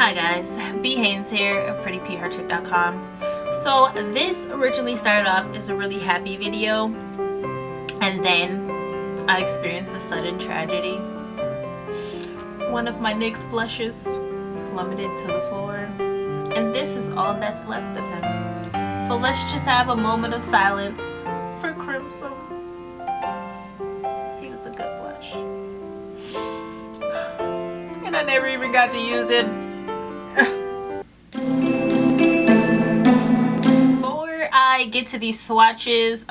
Hi guys, B Haynes here of PrettyPRChick.com. So this originally started off as a really happy video, and then I experienced a sudden tragedy. One of my NYX blushes plummeted to the floor, and this is all that's left of him. So let's just have a moment of silence for Crimson. He was a good blush. And I never even got to use it. Before I get to these swatches,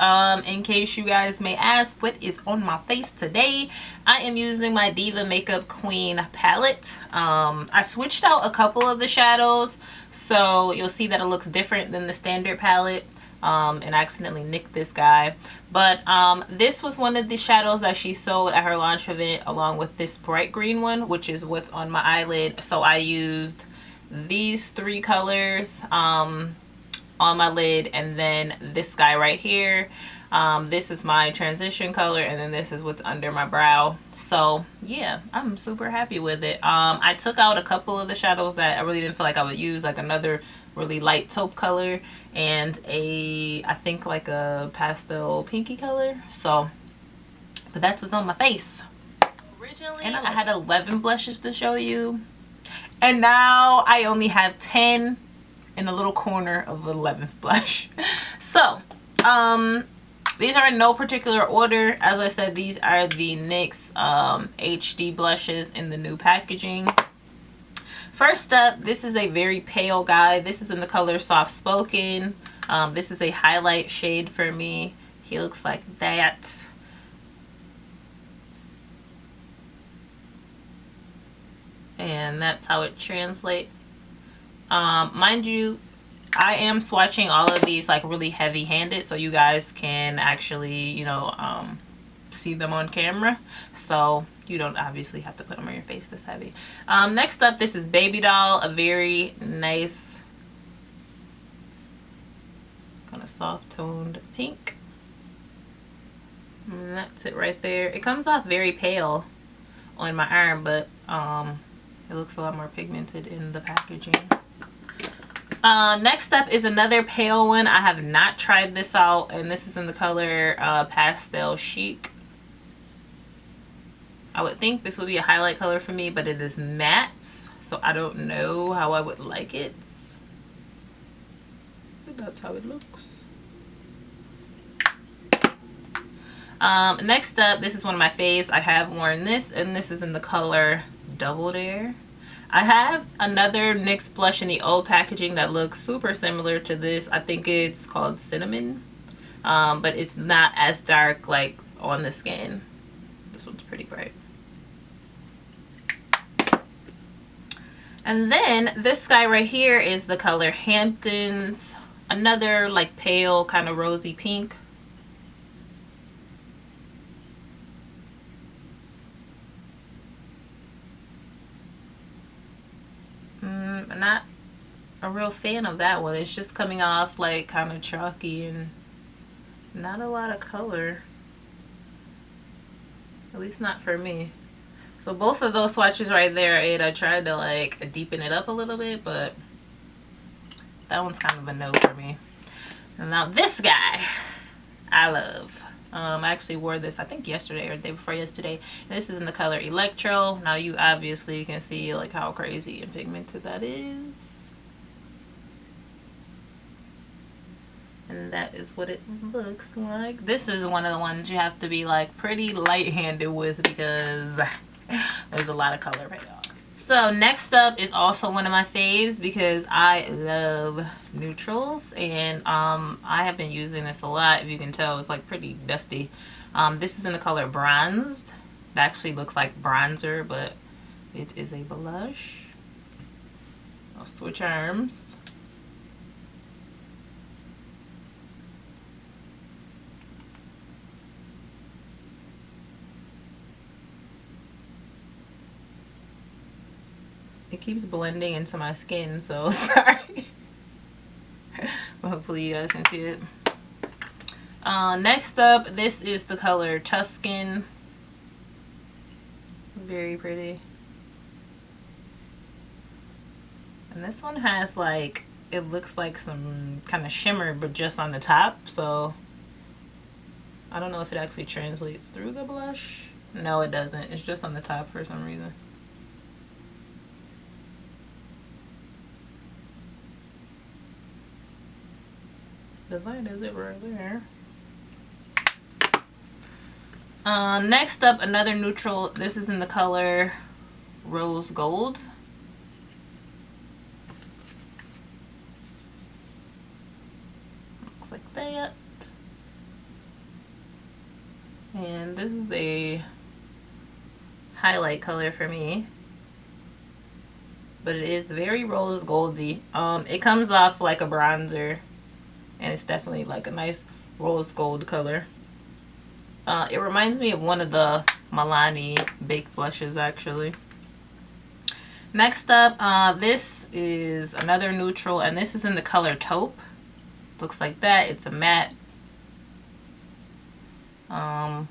in case you guys may ask what is on my face today, I am using my Diva Makeup Queen palette. I switched out a couple of the shadows, so you'll see that it looks different than the standard palette. And I accidentally nicked this guy, but this was one of the shadows that she sold at her launch event, along with this bright green one, which is what's on my eyelid. So I used these three colors on my lid, and then this guy right here. This is my transition color, and then this is what's under my brow. So yeah, I'm super happy with it. I took out a couple of the shadows that I really didn't feel like I would use, like another really light taupe color and I think like a pastel pinky color. So, but that's what's on my face. Originally I had 11 blushes to show you, and now I only have 10 in the little corner of the 11th blush. So these are in no particular order. As I said, these are the NYX HD blushes in the new packaging. First up, this is a very pale guy. This is in the color Soft Spoken. This is a highlight shade for me. He looks like that. And that's how it translates. Mind you, I am swatching all of these like really heavy handed, so you guys can actually, you know, see them on camera. So you don't obviously have to put them on your face this heavy. Next up, this is Baby Doll, a very nice kind of soft toned pink. And that's it right there. It comes off very pale on my arm, but it looks a lot more pigmented in the packaging. Next up is another pale one. I have not tried this out, and this is in the color Pastel Chic. I would think this would be a highlight color for me, but it is matte, so I don't know how I would like it. But that's how it looks. Next up, this is one of my faves. I have worn this, and this is in the color Double Dare. I have another NYX blush in the old packaging that looks super similar to this. I think it's called Cinnamon, but it's not as dark like on the skin. This one's pretty bright. And then this guy right here is the color Hamptons, another like pale kind of rosy pink. I'm not a real fan of that one. It's just coming off like kind of chalky and not a lot of color, at least not for me. So both of those swatches right there, I tried to like deepen it up a little bit, but that one's kind of a no for me. And now this guy I love. I actually wore this I think yesterday or the day before yesterday, and this is in the color Electro. Now you obviously can see like how crazy and pigmented that is, and that is what it looks like. This is one of the ones you have to be like pretty light-handed with because there's a lot of color payoff. So next up is also one of my faves because I love neutrals, and I have been using this a lot. If you can tell, it's like pretty dusty. This is in the color Bronzed. It actually looks like bronzer, but it is a blush. I'll switch arms. It keeps blending into my skin, so sorry. But hopefully you guys can see it. Next up, this is the color Tuscan. Very pretty. And this one has like, it looks like some kind of shimmer, but just on the top. So I don't know if it actually translates through the blush. No, it doesn't. It's just on the top for some reason. The light is it right there. Next up, another neutral. This is in the color Rose Gold. Looks like that. And this is a highlight color for me, but it is very rose goldy. It comes off like a bronzer, and it's definitely like a nice rose gold color. It reminds me of one of the Milani baked blushes actually. Next up, this is another neutral, and this is in the color Taupe. Looks like that. It's a matte. I'm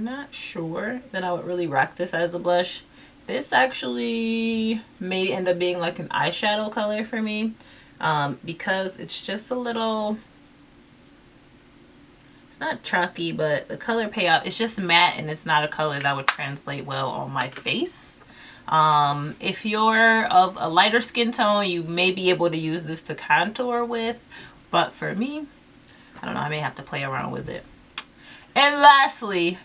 not sure that I would really rock this as a blush. This actually may end up being like an eyeshadow color for me, because it's just a little, it's not chalky, but the color payoff, it's just matte, and it's not a color that would translate well on my face. If you're of a lighter skin tone, you may be able to use this to contour with, but for me, I don't know, I may have to play around with it. And lastly,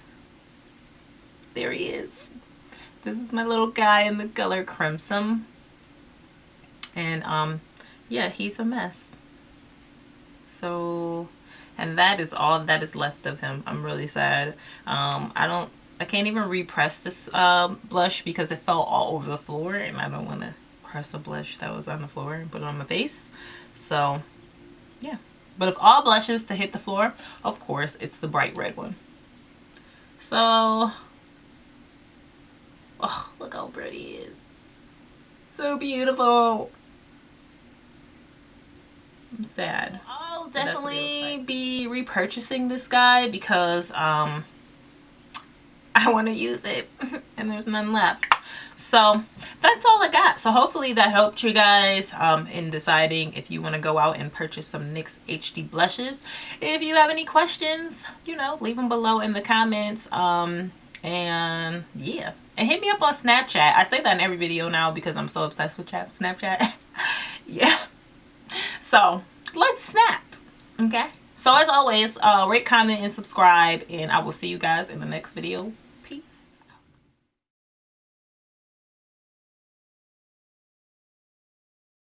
there he is. This is my little guy in the color Crimson. And yeah, he's a mess. So, and that is all that is left of him. I'm really sad. I can't even repress this blush because it fell all over the floor, and I don't want to press a blush that was on the floor and put it on my face. So yeah, but of all blushes to hit the floor, of course it's the bright red one. So oh, look how pretty he is. So beautiful. I'm sad. I'll definitely be repurchasing this guy because I want to use it and there's none left. So that's all I got. So hopefully that helped you guys in deciding if you want to go out and purchase some NYX HD blushes. If you have any questions, you know, leave them below in the comments. And yeah, and hit me up on Snapchat. I say that in every video now because I'm so obsessed with Snapchat. Yeah, so let's snap. Okay, so as always, rate, comment, and subscribe, and I will see you guys in the next video. Peace.